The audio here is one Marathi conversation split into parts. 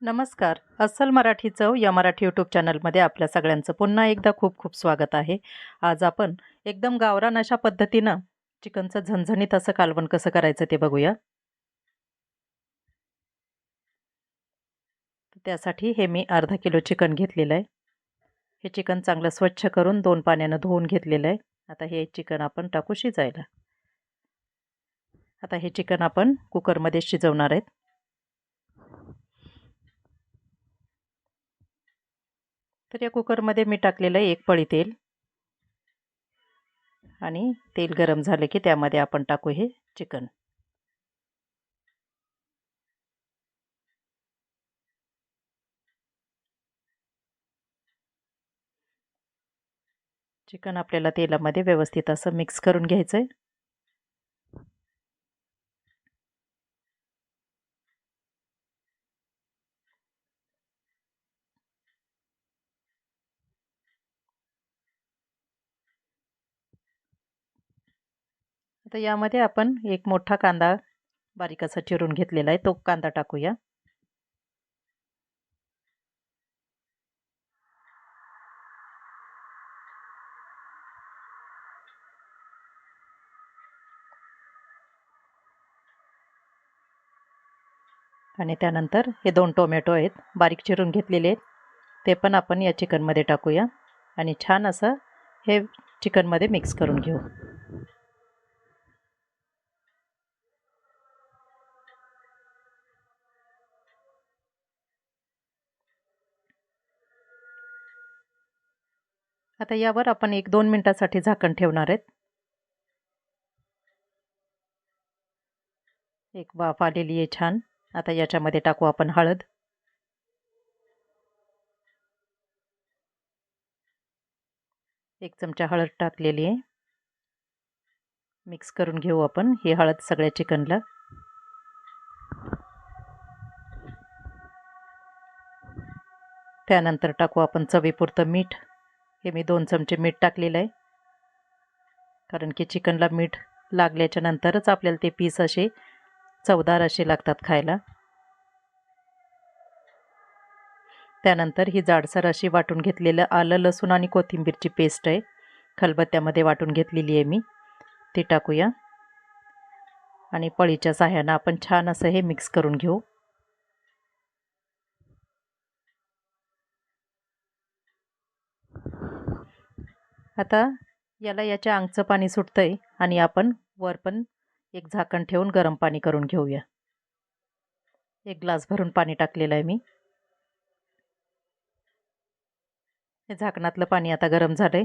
नमस्कार. अस्सल मराठी चव या मराठी यूट्यूब चॅनलमध्ये आपल्या सगळ्यांचं पुन्हा एकदा खूप खूप स्वागत आहे. आज आपण एकदम गावरान अशा पद्धतीनं चिकनचं झणझणीत असं कालवण कसं करायचं ते बघूया. त्यासाठी हे मी अर्धा किलो चिकन घेतलेलं आहे. हे चिकन चांगलं स्वच्छ करून 2 पाण्यानं धुवून घेतलेलं आहे. आता हे चिकन आपण टाकू शिजायला. आता हे चिकन आपण कुकरमध्ये शिजवणार आहेत. तर या कुकरमध्ये मी टाकलेलं आहे 1 पळी तेल आणि तेल गरम झाले की त्यामध्ये आपण टाकू हे चिकन. चिकन आपल्याला तेलामध्ये व्यवस्थित असं मिक्स करून घ्यायचं आहे. आता यामध्ये आपण एक मोठा कांदा बारीक असा चिरून घेतलेला आहे, तो कांदा टाकूया. आणि त्यानंतर हे 2 टोमॅटो आहेत बारीक चिरून घेतलेले आहेत, ते पण आपण या चिकनमध्ये टाकूया आणि छान असं हे चिकनमध्ये मिक्स करून घेऊ. आता यावर आपण 1-2 मिनिटासाठी झाकण ठेवणार आहेत. एक वाफ आलेली आहे छान. आता याच्यामध्ये टाकू आपण हळद. एक चमचा हळद टाकलेली आहे. मिक्स करून घेऊ आपण ही हळद सगळ्या चिकनला. त्यानंतर टाकू आपण चवीपुरतं मीठ. हे मी 2 चमचे मीठ टाकलेलं आहे, कारण की चिकनला मीठ लागल्याच्या नंतरच आपल्याला ते पीस असे चवदार असे लागतात खायला. त्यानंतर ही जाडसर अशी वाटून घेतलेलं आलं लसूण आणि कोथिंबीरची पेस्ट आहे, खलबत्त्यामध्ये वाटून घेतलेली आहे मी, ती टाकूया आणि पळीच्या साहाय्यानं आपण छान असं हे मिक्स करून घेऊ. आता याला याच्या अंगचं पाणी सुटतंय आणि आपण वर पण एक झाकण ठेवून गरम पाणी करून घेऊया. 1 ग्लास भरून पाणी टाकलेलं आहे मी. हे झाकणातलं पाणी आता गरम झालंय.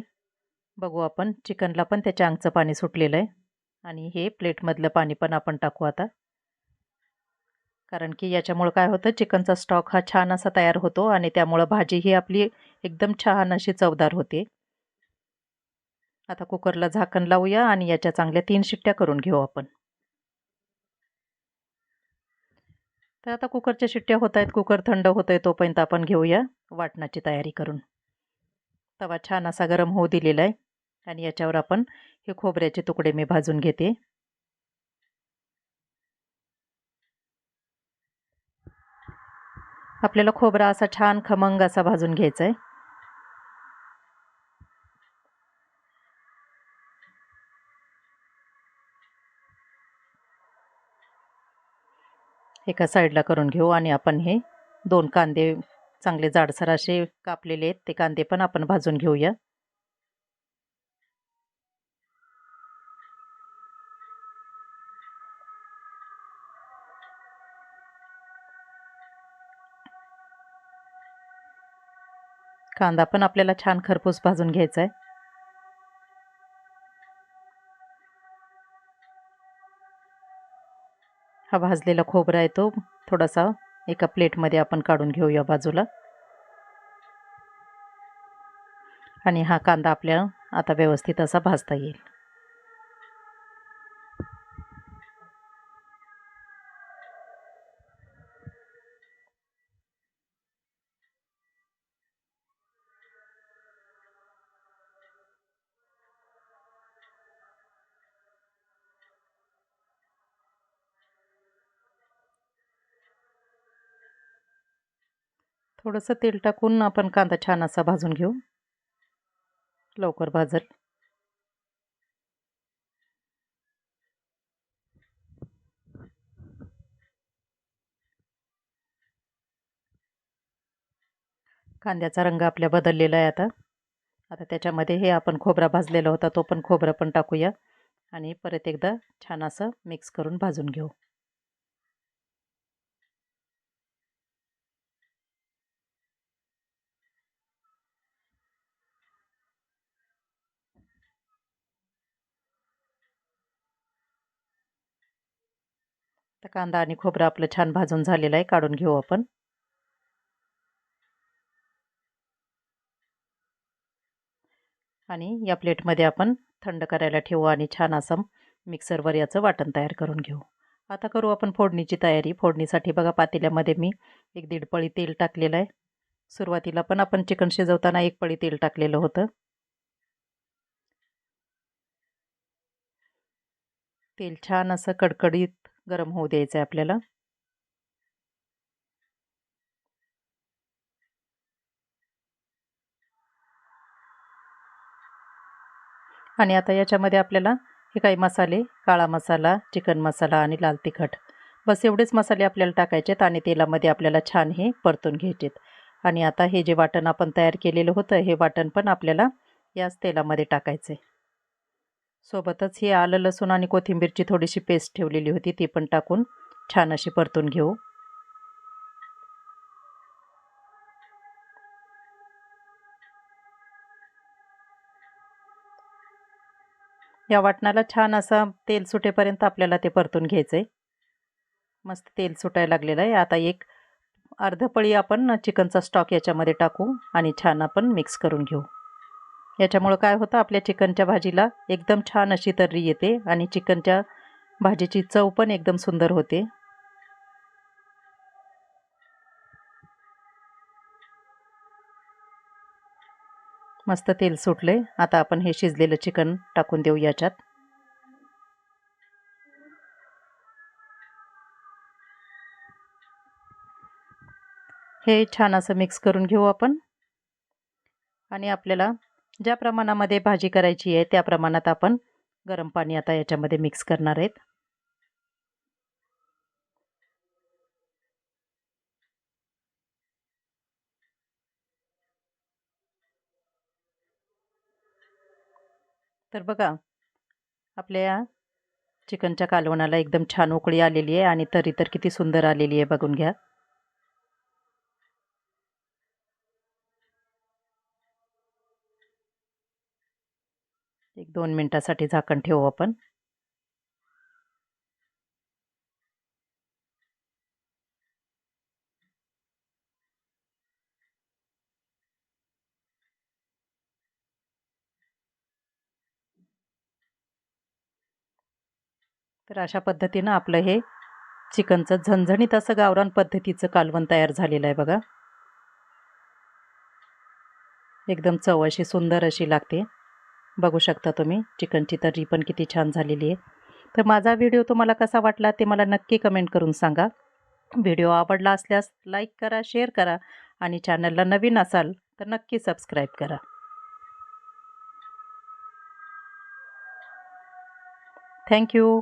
बघू आपण चिकनला पण त्याच्या अंगचं पाणी सुटलेलं आहे आणि हे प्लेटमधलं पाणी पण आपण टाकू आता, कारण की याच्यामुळं काय होतं चिकनचा स्टॉक हा छान असा तयार होतो आणि त्यामुळं भाजी ही आपली एकदम छान अशी चवदार होते. आता कुकरला झाकण लावूया आणि याच्या चांगल्या 3 शिट्ट्या करून घेऊ आपण. तर आता कुकरच्या शिट्ट्या होत आहेत, कुकर थंड होत आहे तोपर्यंत आपण घेऊया वाटणाची तयारी करून. तवा छान असा गरम होऊ दिलेला आहे आणि याच्यावर आपण हे खोबऱ्याचे तुकडे मी भाजून घेते. आपल्याला खोबरा असा छान खमंग असा भाजून घ्यायचा आहे. एका साईडला करून घेऊ आणि आपण हे 2 कांदे चांगले जाडसर असे कापलेले आहेत, ते कांदे पण आपण भाजून घेऊया. कांदा पण आपल्याला छान खरपूस भाजून घ्यायचा आहे. हा भाजलेला खोबरा आहे तो थोडासा एका प्लेटमध्ये आपण काढून घेऊया बाजूला. आणि हा कांदा आपल्याला आता व्यवस्थित असा भाजता येईल. थोडंसं तेल टाकून आपण कांदा छान असा भाजून घेऊ, लवकर भाजेल. कांद्याचा रंग आपल्या बदललेला आहे आता. आता त्याच्यामध्ये हे आपण खोबरा भाजलेला होता तो पण खोबरं पण टाकूया आणि परत एकदा छान असं मिक्स करून भाजून घेऊ. तर कांदा आणि खोबरं आपलं छान भाजून झालेलं आहे, काढून घेऊ आपण. आणि या प्लेटमध्ये आपण थंड करायला ठेवू आणि छान असं मिक्सरवर याचं वाटण तयार करून घेऊ. आता करू आपण फोडणीची तयारी. फोडणीसाठी बघा पातेल्यामध्ये मी 1-1.5 पळी तेल टाकलेलं आहे. सुरुवातीला पण आपण चिकन शिजवताना 1 पळी तेल टाकलेलं होतं. तेल छान असं कडकडीत गरम होऊ द्यायचं आहे आपल्याला. आणि आता याच्यामध्ये आपल्याला हे काही मसाले, काळा मसाला, चिकन मसाला आणि लाल तिखट, बस एवढेच मसाले आपल्याला टाकायचे आहेत आणि तेलामध्ये आपल्याला छान हे परतून घ्यायचे आहेत. आणि आता हे जे वाटण आपण तयार केलेलं होतं हे वाटण पण आपल्याला याच तेलामध्ये टाकायचं आहे. सोबतच ही आलं लसूण आणि कोथिंबीरची थोडीशी पेस्ट ठेवलेली होती ती पण टाकून छान अशी परतून घेऊ. या वाटणाला छान असा तेल सुटेपर्यंत आपल्याला ते परतून घ्यायचं आहे. मस्त तेल सुटायला लागलेलं आहे. आता एक अर्ध पळी आपण चिकनचा स्टॉक याच्यामध्ये टाकू आणि छान आपण मिक्स करून घेऊ. याच्यामुळं काय होतं आपल्या चिकनच्या भाजीला एकदम छान अशी तर्री येते आणि चिकनच्या भाजीची चव पण एकदम सुंदर होते. मस्त तेल सुटले. आता आपण हे शिजलेलं चिकन टाकून देऊ याच्यात. हे छान असं मिक्स करून घेऊ आपण. आणि आपल्याला ज्या प्रमाणामध्ये भाजी करायची आहे त्या प्रमाणात आपण गरम पाणी आता याच्यामध्ये मिक्स करणार आहेत. तर बघा आपल्या चिकनच्या कालवणाला एकदम छान उकळी आलेली आहे आणि तरी तर किती सुंदर आलेली आहे बघून घ्या. एक 2 मिनिटासाठी झाकण ठेवू आपण. तर अशा पद्धतीनं आपलं हे चिकनचं झणझणीत असं गावरान पद्धतीचं कालवण तयार झालेलं आहे बघा. एकदम चव अशी सुंदर अशी लागते. बघू शकता तुम्ही चिकनची तर्री पण किती छान झालेली आहे. तर माझा व्हिडिओ तुम्हाला कसा वाटला ते मला नक्की कमेंट करून सांगा. व्हिडिओ आवडला असल्यास लाईक करा, शेअर करा आणि चॅनलला नवीन असाल तर नक्की सबस्क्राईब करा. थँक्यू.